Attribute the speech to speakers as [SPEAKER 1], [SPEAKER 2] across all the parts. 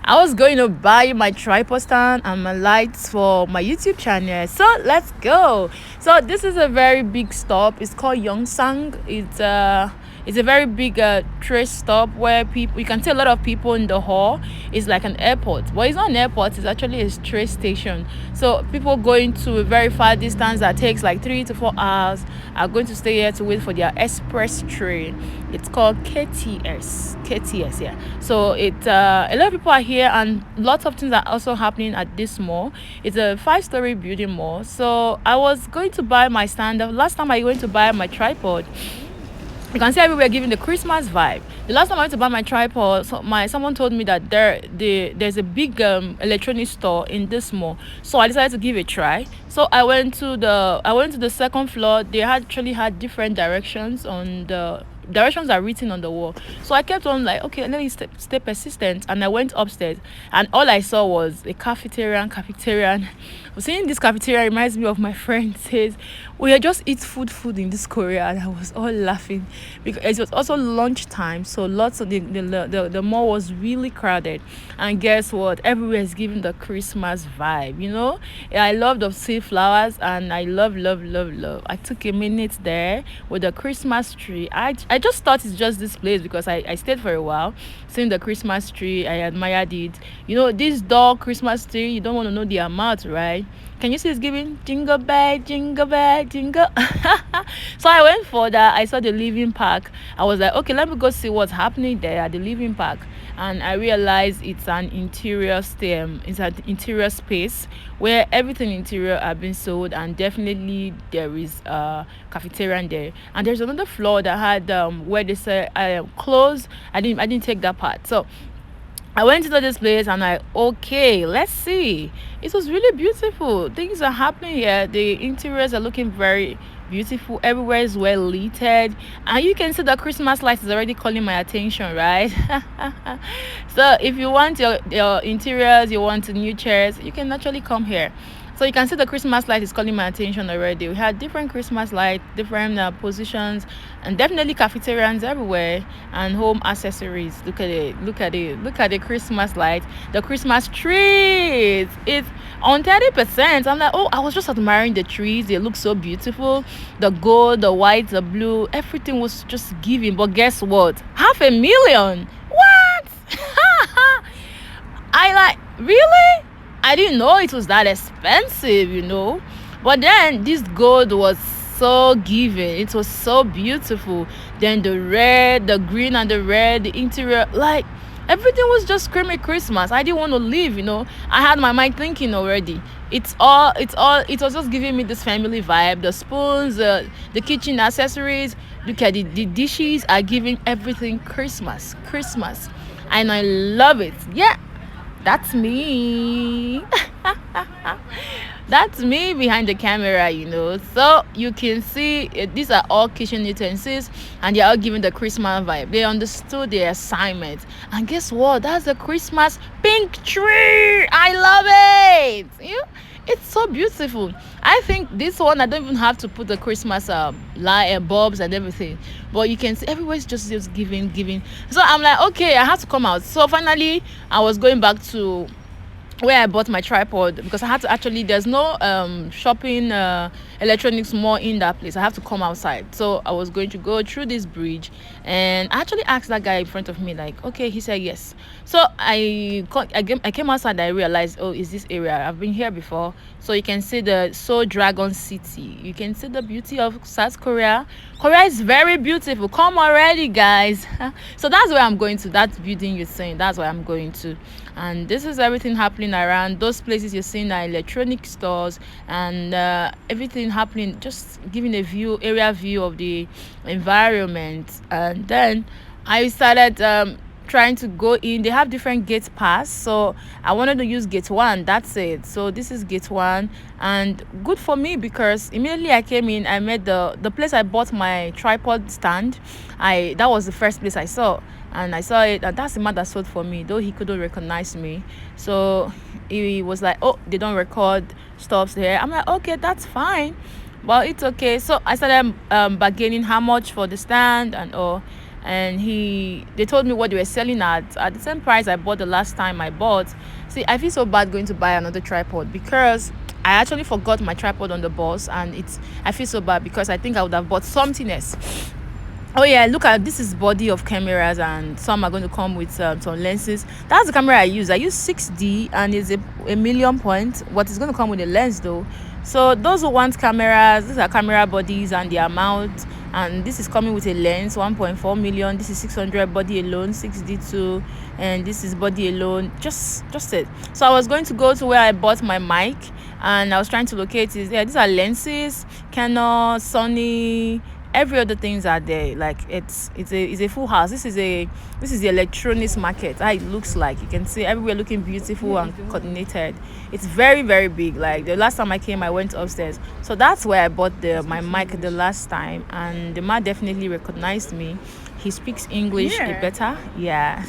[SPEAKER 1] I was going to buy my tripod stand and my lights for my YouTube channel. So let's go. So this is a very big stop. It's called Yongsang. It's a very big train stop where people, you can see a lot of people in the hall. It's like an airport, but it's not an airport. It's actually a train station. So people going to a very far distance that takes like 3 to 4 hours are going to stay here to wait for their express train. It's called KTS, yeah. So a lot of people are here, and lots of things are also happening at this mall. It's a 5-story building mall. So I was going to buy my stand. The last time I went to buy my tripod, you can see everywhere giving the Christmas vibe. The last time I went to buy my tripod, someone told me that there's a big electronics store in this mall. So I decided to give it a try. So I went to the second floor. They actually had different directions on the directions are written on the wall. So I kept on like, okay, let me stay persistent, and I went upstairs, and all I saw was a cafeteria. Seeing this cafeteria reminds me of my friend says we had just eat food in this Korea, and I was all laughing because it was also lunchtime, so lots of the mall was really crowded. And guess what, everywhere is giving the Christmas vibe, Yeah, I love the sea flowers, and I love. I took a minute there with the Christmas tree. I just thought it's just this place because I stayed for a while seeing the Christmas tree. I admired it. This dog Christmas tree, you don't want to know the amount, right? Can you see it's giving jingle bell, jingle bell, jingle? So I went for that. I saw the living park. I was like, okay, let me go see what's happening there at the living park. And I realized it's an interior space where everything interior have been sold, and definitely there is a cafeteria in there. And there's another floor that had where they say closed. I didn't take that part. So I went to this place, and okay, let's see. It was really beautiful. Things are happening here. The interiors are looking very beautiful. Everywhere is well lit, and you can see the Christmas lights is already calling my attention, right? So if you want your interiors, you want new chairs, you can actually come here. So you can see the Christmas light is calling my attention already. We had different Christmas light, different positions, and definitely cafeterians everywhere, and home accessories. Look at it. Look at the Christmas light. The Christmas trees. It's on 30%. I'm like, oh, I was just admiring the trees. They look so beautiful. The gold, the white, the blue, everything was just giving. But guess what? 500,000. What? I like, really? I didn't know it was that expensive, But then this gold was so giving. It was so beautiful. Then the red, the green and the red, the interior, like everything was just screaming Christmas. I didn't want to leave, I had my mind thinking already. It was just giving me this family vibe. The spoons, the kitchen accessories, look at the dishes are giving everything Christmas. And I love it. Yeah. That's me. That's me behind the camera, So you can see these are all kitchen utensils, and they're all giving the Christmas vibe. They understood the assignment. And guess what? That's the Christmas pink tree. I love it. It's so beautiful. I think this one, I don't even have to put the Christmas light and bulbs and everything. But you can see everywhere is just giving. So I'm like, okay, I have to come out. So finally, I was going back to where I bought my tripod, because I had to actually, there's no shopping electronics mall in that place. I have to come outside. So I was going to go through this bridge, and I actually asked that guy in front of me, like, okay, he said yes. So I came outside. I realized, oh, is this area, I've been here before. So you can see the Seoul Dragon City. You can see the beauty of South Korea. Korea is very beautiful. Come already, guys. So that's where I'm going to. That building you're saying, that's where I'm going to. And this is everything happening around those places you're seeing are electronic stores, and everything happening, just giving area view of the environment. And then I started trying to go in. They have different gate pass, so I wanted to use gate 1. That's it. So this is gate 1, and good for me because immediately I came in, I met the place I bought my tripod stand. That was the first place I saw, and I saw it, and that's the man that sold for me, though he couldn't recognize me. So he was like, oh, they don't record stuffs here. I'm like, okay, that's fine, but it's okay. So I started bargaining how much for the stand and all. and they told me what they were selling at the same price I bought the last time I bought. See, I feel so bad going to buy another tripod because I actually forgot my tripod on the bus, and I feel so bad because I think I would have bought something else. Oh yeah, look at this is body of cameras, and some are going to come with some lenses. That's the camera I use 6D, and it's a million point. What is going to come with a lens though. So those who want cameras, these are camera bodies and their mount, and this is coming with a lens 1.4 million. This is 600 body alone, 6D2, and this is body alone, just it. So I was going to go to where I bought my mic, and I was trying to locate it. Yeah, these are lenses, Canon, Sony, every other things are there. Like it's a full house. This is the electronics market. How it looks like, you can see everywhere looking beautiful and coordinated. It's very, very big. Like the last time I came, I went upstairs, so that's where I bought my mic the last time, and the man definitely recognized me. He speaks English a better. Yeah.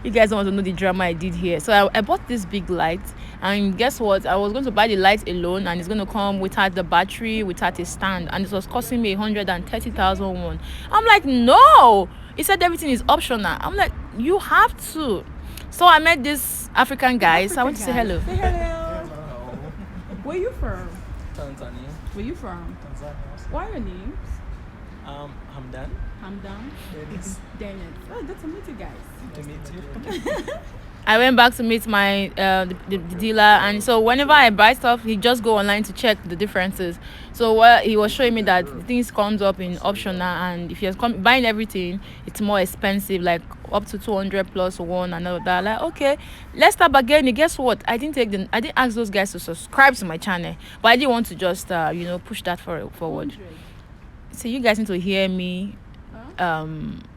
[SPEAKER 1] You guys don't want to know the drama I did here. So I bought this big light, and guess what? I was going to buy the light alone, and it's going to come without the battery, without a stand, and it was costing me 130,000 won. I'm like, no. He said everything is optional. I'm like, you have to. So I met this African guy. So I went to say hello.
[SPEAKER 2] Say hello. Where you from?
[SPEAKER 3] Tanzania.
[SPEAKER 2] Where you from?
[SPEAKER 3] Tanzania.
[SPEAKER 2] What are your names?
[SPEAKER 3] Hamdan.
[SPEAKER 2] Hamdan.
[SPEAKER 3] Dennis.
[SPEAKER 2] Dennis. Oh, good to meet you guys.
[SPEAKER 3] To meet you.
[SPEAKER 1] I went back to meet my the dealer, and so whenever I buy stuff, he just go online to check the differences. So he was showing me that things comes up in optional, and if you're buying everything, it's more expensive, like up to 200 plus one and all that. Like, okay, let's start bargaining. Guess what? I didn't ask those guys to subscribe to my channel, but I didn't want to just push that forward.
[SPEAKER 2] 100.
[SPEAKER 1] So you guys need to hear me.
[SPEAKER 2] Huh? 100.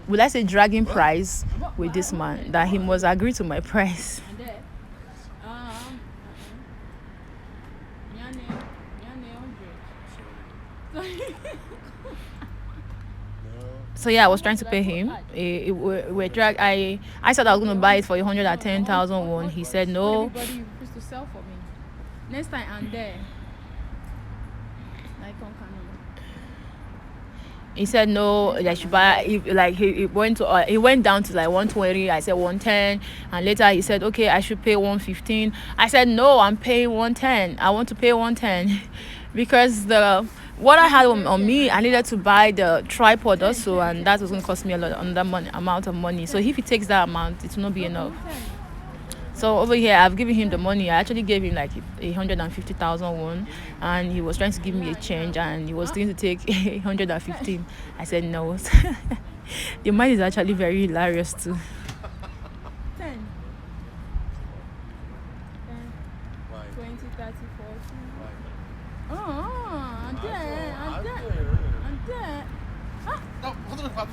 [SPEAKER 1] Would I say dragging price with this man, that he must agree to my price.
[SPEAKER 2] And then, Yane 100.
[SPEAKER 1] So yeah, I was trying to pay him. I said I was going to buy it for 110,000 won. He said no.
[SPEAKER 2] Everybody you used to sell for me. Next time I'm there. Like on Kano.
[SPEAKER 1] He said no, I should buy. He went down to like 120. I said 110, and later he said okay, I should pay 115. I said no, I'm paying 110. I want to pay 110 because what I had on me, I needed to buy the tripod also, and that was going to cost me a lot amount of money. So if he takes that amount, it will not be enough. So over here, I've given him the money. I actually gave him like 150,000 won, and he was trying to give me a change, and he was going to take 115. I said no. The man is actually very hilarious too.
[SPEAKER 2] 10. 10. 20, 30, 40. I'm there.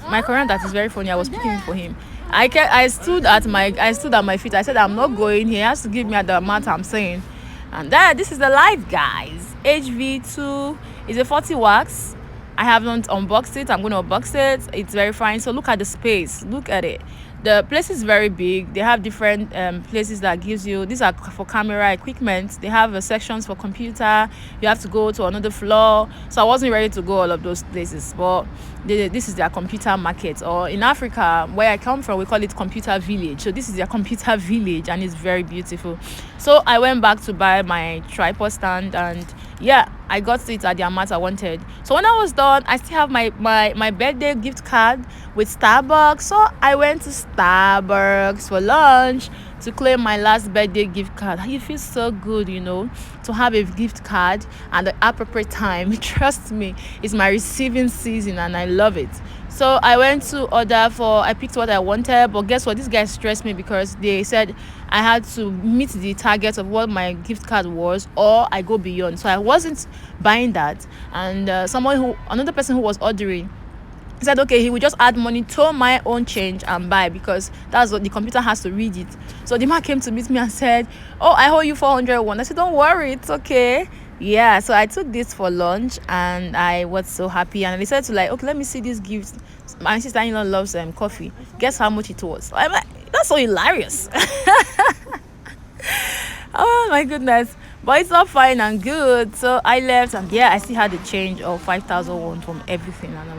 [SPEAKER 1] My Korean, that is very funny. I was speaking for him. I stood at my feet. I said I'm not going. He has to give me the amount I'm saying. And this is the light, guys. HV2 is a 40 watts. I haven't unboxed it. I'm going to unbox it. It's very fine. So look at the space. Look at it. The place is very big. They have different places that gives you. These are for camera equipment. They have sections for computer. You have to go to another floor. So I wasn't ready to go all of those places. But this is their computer market. Or in Africa, where I come from, we call it computer village. So this is their computer village, and it's very beautiful. So I went back to buy my tripod stand, and yeah, I got it at the amount I wanted. So when I was done, I still have my birthday gift card with Starbucks. So I went to Starbucks for lunch to claim my last birthday gift card. You feel so good, to have a gift card at the appropriate time. Trust me, it's my receiving season, and I love it. So I went to I picked what I wanted, but guess what? This guy stressed me because they said I had to meet the target of what my gift card was, or I go beyond. So I wasn't buying that. And another person who was ordering, he said okay, he would just add money to my own change and buy, because that's what the computer has to read it. So the man came to meet me and said, oh, I owe you 401. I said, don't worry, it's okay. Yeah, so I took this for lunch, and I was so happy, and I decided to okay, let me see this gift. My sister-in-law loves coffee. Guess how much it was? I'm like, that's so hilarious. Oh my goodness. But it's all fine and good. So I left, and yeah, I still had a change of 5,000 won from everything, and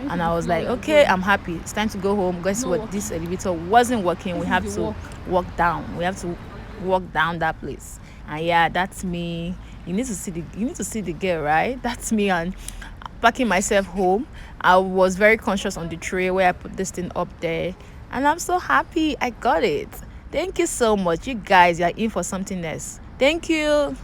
[SPEAKER 1] And I was like, okay, I'm happy. It's time to go home. Guess what? This elevator wasn't working. We have to walk down. We have to walk down that place. And yeah, that's me. You need to see the girl, right? That's me. And packing myself home, I was very conscious on the tray where I put this thing up there, and I'm so happy I got it. Thank you so much, you guys. You're in for something else. Thank you.